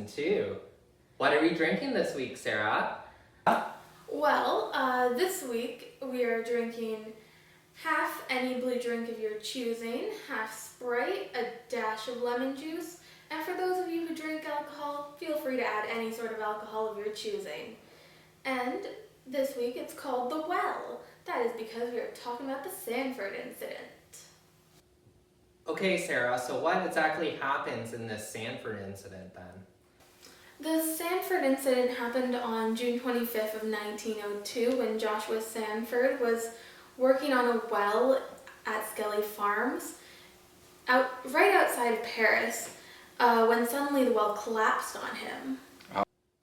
2. What are we drinking this week, Sarah? Well, this week we are drinking half any blue drink of your choosing, half Sprite, a dash of lemon juice, and for those of you who drink alcohol, feel free to add any sort of alcohol of your choosing. And this week it's called The Well. That is because we are talking about the Sanford incident. Okay, Sarah, so what exactly happens in this Sanford incident then? The Sanford incident happened on June 25th of 1902 when Joshua Sanford was working on a well at Skelly Farms, right outside of Paris, when suddenly the well collapsed on him.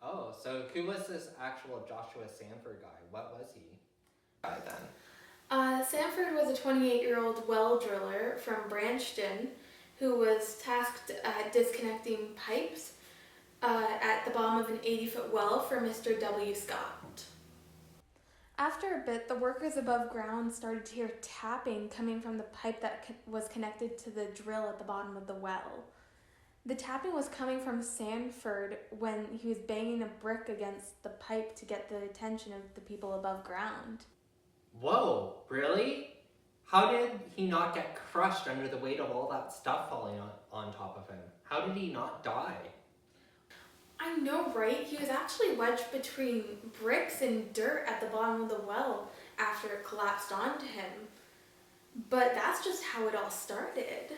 Oh, so who was this actual Joshua Sanford guy? What was he then? Sanford was a 28-year-old well driller from Branchton who was tasked at disconnecting pipes at the bottom of an 80-foot well for Mr. W. Scott. After a bit, the workers above ground started to hear tapping coming from the pipe that was connected to the drill at the bottom of the well. The tapping was coming from Sanford when he was banging a brick against the pipe to get the attention of the people above ground. Whoa, really? How did he not get crushed under the weight of all that stuff falling on top of him? How did he not die? I know, right? He was actually wedged between bricks and dirt at the bottom of the well after it collapsed onto him. But that's just how it all started.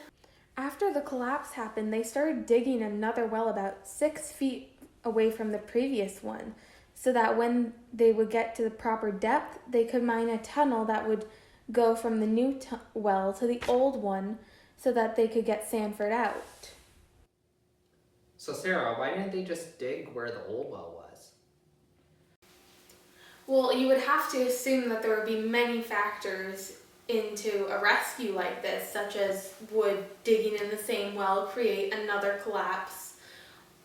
After the collapse happened, they started digging another well about 6 feet away from the previous one, so that when they would get to the proper depth, they could mine a tunnel that would go from the new well to the old one so that they could get Sanford out. So Sarah, why didn't they just dig where the old well was? Well, you would have to assume that there would be many factors into a rescue like this, such as would digging in the same well create another collapse,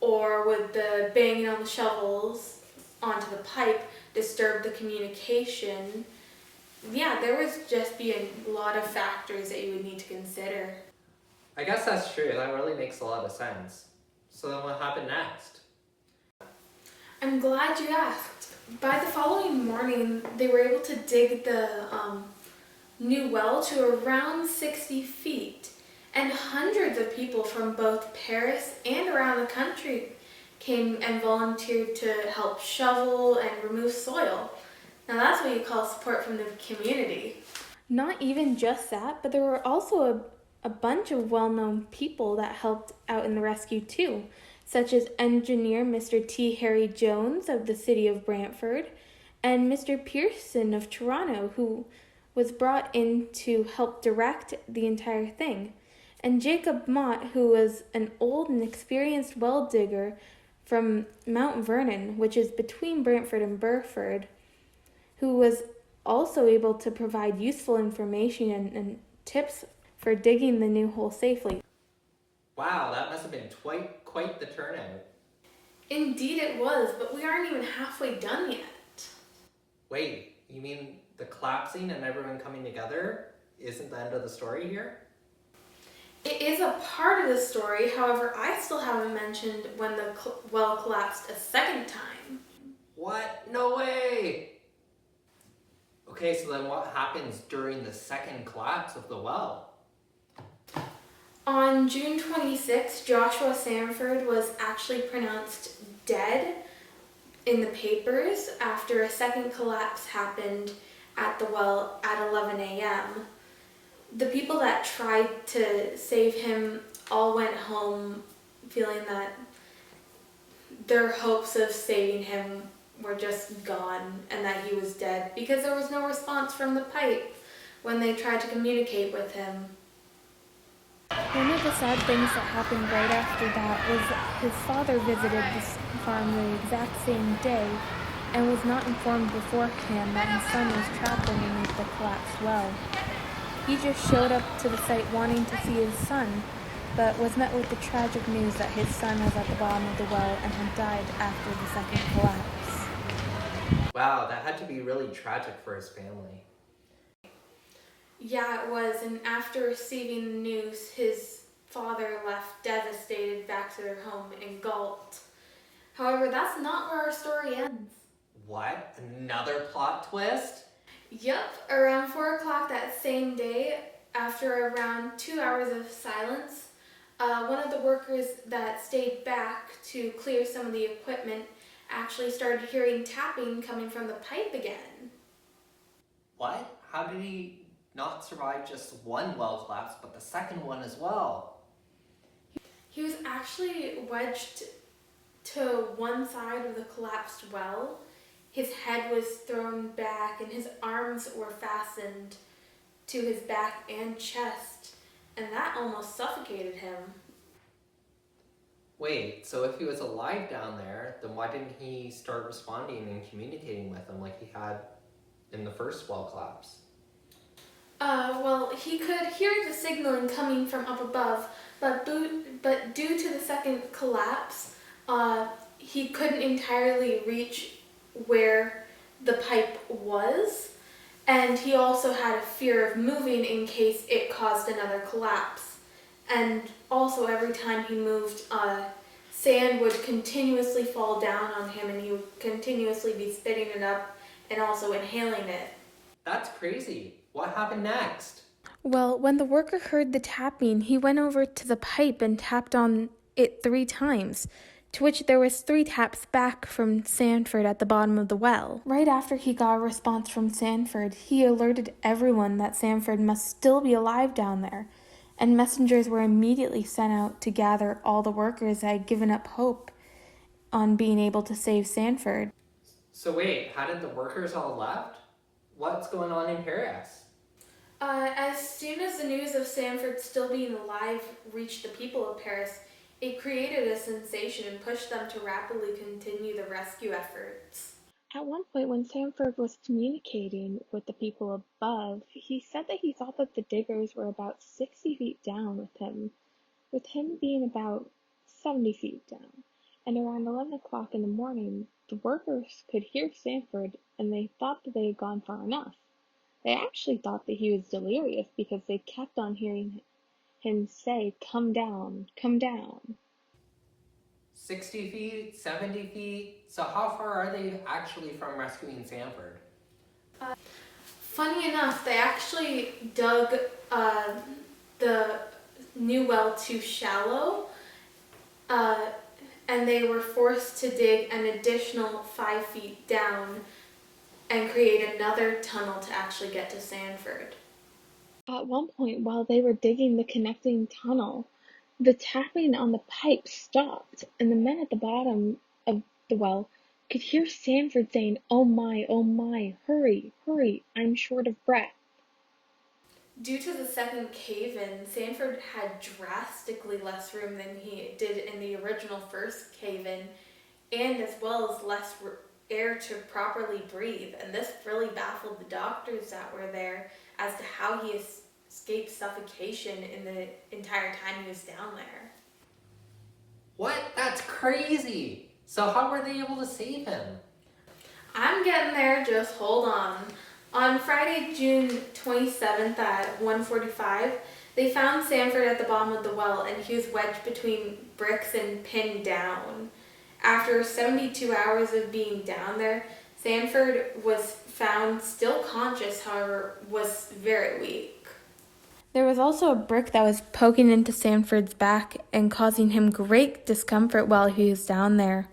or would the banging on the shovels onto the pipe disturb the communication? Yeah, there would just be a lot of factors that you would need to consider. I guess that's true. That really makes a lot of sense. So then what happened next? I'm glad you asked. By the following morning, they were able to dig the new well to around 60 feet, and hundreds of people from both Paris and around the country came and volunteered to help shovel and remove soil. Now that's what you call support from the community. Not even just that, but there were also a bunch of well-known people that helped out in the rescue too, such as engineer Mr. T. Harry Jones of the city of Brantford and Mr. Pearson of Toronto, who was brought in to help direct the entire thing, and Jacob Mott, who was an old and experienced well digger from Mount Vernon, which is between Brantford and Burford, who was also able to provide useful information and tips for digging the new hole safely. Wow, that must have been quite the turnout. Indeed it was, but we aren't even halfway done yet. Wait, you mean the collapsing and everyone coming together isn't the end of the story here? It is a part of the story, however, I still haven't mentioned when the well collapsed a second time. What? No way! Okay, so then what happens during the second collapse of the well? On June 26, Joshua Sanford was actually pronounced dead in the papers after a second collapse happened at the well at 11 a.m. The people that tried to save him all went home feeling that their hopes of saving him were just gone and that he was dead because there was no response from the pipe when they tried to communicate with him. One of the sad things that happened right after that was his father visited this farm the exact same day and was not informed beforehand that his son was trapped underneath the collapsed well. He just showed up to the site wanting to see his son, but was met with the tragic news that his son was at the bottom of the well and had died after the second collapse. Wow, that had to be really tragic for his family. Yeah, it was, and after receiving the news, his father left devastated back to their home in Galt. However, that's not where our story ends. What? Another plot twist? Yup, around 4 o'clock that same day, after around 2 hours of silence, one of the workers that stayed back to clear some of the equipment actually started hearing tapping coming from the pipe again. What? How did he not survive just one well collapse, but the second one as well? He was actually wedged to one side of the collapsed well. His head was thrown back and his arms were fastened to his back and chest, and that almost suffocated him. Wait, so if he was alive down there, then why didn't he start responding and communicating with them like he had in the first well collapse? Well, he could hear the signaling coming from up above, but due to the second collapse, he couldn't entirely reach where the pipe was, and he also had a fear of moving in case it caused another collapse. And also, every time he moved, sand would continuously fall down on him, and he would continuously be spitting it up and also inhaling it. That's crazy. What happened next? Well, when the worker heard the tapping, he went over to the pipe and tapped on it 3 times, to which there was 3 taps back from Sanford at the bottom of the well. Right after he got a response from Sanford, he alerted everyone that Sanford must still be alive down there, and messengers were immediately sent out to gather all the workers that had given up hope on being able to save Sanford. So wait, how did the workers all left? What's going on in Paris? As soon as the news of Sanford still being alive reached the people of Paris, it created a sensation and pushed them to rapidly continue the rescue efforts. At one point, when Sanford was communicating with the people above, he said that he thought that the diggers were about 60 feet down with him being about 70 feet down. And around 11 o'clock in the morning, the workers could hear Sanford and they thought that they had gone far enough. They actually thought that he was delirious because they kept on hearing him say, "Come down, come down." 60 feet? 70 feet? So how far are they actually from rescuing Sanford? Funny enough, they actually dug the new well too shallow, and they were forced to dig an additional 5 feet down and create another tunnel to actually get to Sanford. At one point, while they were digging the connecting tunnel, the tapping on the pipe stopped, and the men at the bottom of the well could hear Sanford saying, oh my, hurry, hurry, I'm short of breath." Due to the second cave-in, Sanford had drastically less room than he did in the original first cave-in, and as well as less air to properly breathe. And this really baffled the doctors that were there as to how he escaped suffocation in the entire time he was down there. What? That's crazy! So how were they able to save him? I'm getting there, just hold on. On Friday, June 27th at 1:45, they found Sanford at the bottom of the well and he was wedged between bricks and pinned down. After 72 hours of being down there, Sanford was found still conscious, however, was very weak. There was also a brick that was poking into Sanford's back and causing him great discomfort while he was down there.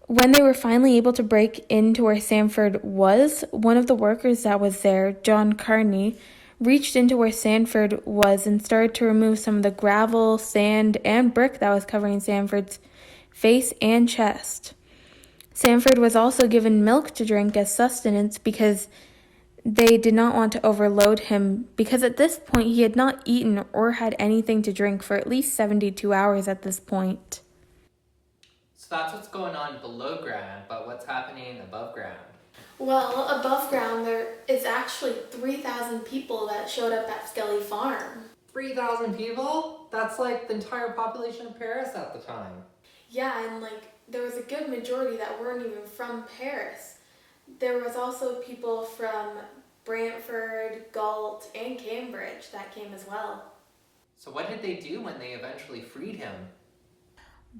When they were finally able to break into where Sanford was, one of the workers that was there, John Carney, reached into where Sanford was and started to remove some of the gravel, sand, and brick that was covering Sanford's face and chest. Sanford was also given milk to drink as sustenance because they did not want to overload him, because at this point he had not eaten or had anything to drink for at least 72 hours at this point. So that's what's going on below ground, but what's happening above ground? Well, above ground there is actually 3,000 people that showed up at Skelly Farm. 3,000 people? That's like the entire population of Paris at the time. Yeah, and there was a good majority that weren't even from Paris. There was also people from Brantford, Galt, and Cambridge that came as well. So what did they do when they eventually freed him?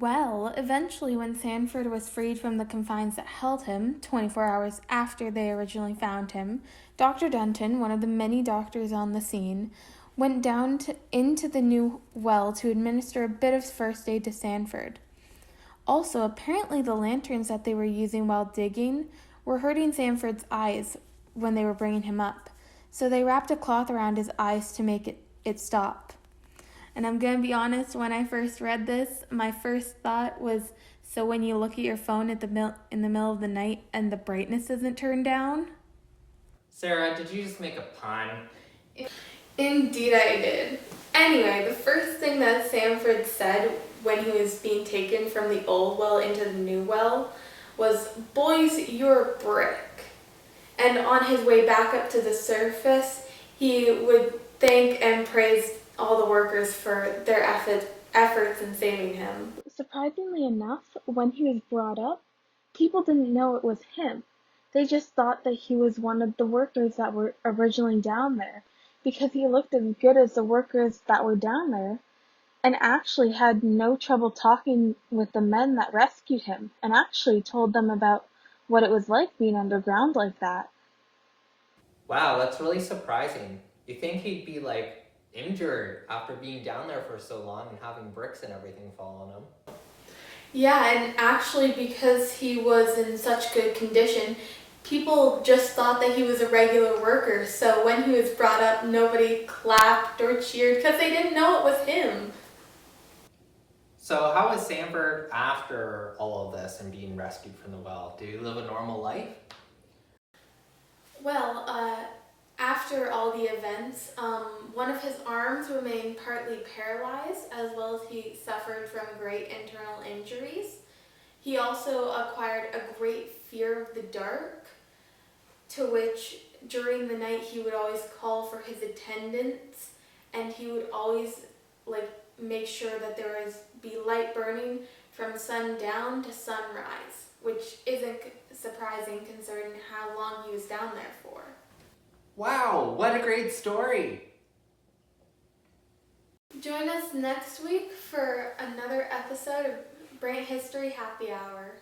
Well, eventually, when Sanford was freed from the confines that held him, 24 hours after they originally found him, Dr. Denton, one of the many doctors on the scene, went down into the new well to administer a bit of first aid to Sanford. Also, apparently, the lanterns that they were using while digging were hurting Sanford's eyes when they were bringing him up, so they wrapped a cloth around his eyes to make it stop. And I'm going to be honest, when I first read this, my first thought was, so when you look at your phone in the middle of the night and the brightness isn't turned down? Sarah, did you just make a pun? Indeed I did. Anyway, the first thing that Sanford said when he was being taken from the old well into the new well was, "Boys, you're a brick." And on his way back up to the surface, he would thank and praise all the workers for their efforts in saving him. Surprisingly enough, when he was brought up, people didn't know it was him. They just thought that he was one of the workers that were originally down there, because he looked as good as the workers that were down there, and actually had no trouble talking with the men that rescued him, and actually told them about what it was like being underground like that. Wow, that's really surprising. You think he'd be like injured after being down there for so long and having bricks and everything fall on him. Yeah, and actually, because he was in such good condition, people just thought that he was a regular worker. So when he was brought up, nobody clapped or cheered because they didn't know it was him. So how is Sanford after all of this and being rescued from the well? Did he live a normal life? Well, after all the events, one of his arms remained partly paralyzed, as well as he suffered from great internal injuries. He also acquired a great fear of the dark, to which during the night he would always call for his attendants, and he would always make sure that there be light burning from sundown to sunrise, which isn't surprising considering how long he was down there for. Wow, what a great story! Join us next week for another episode of Brant History Happy Hour.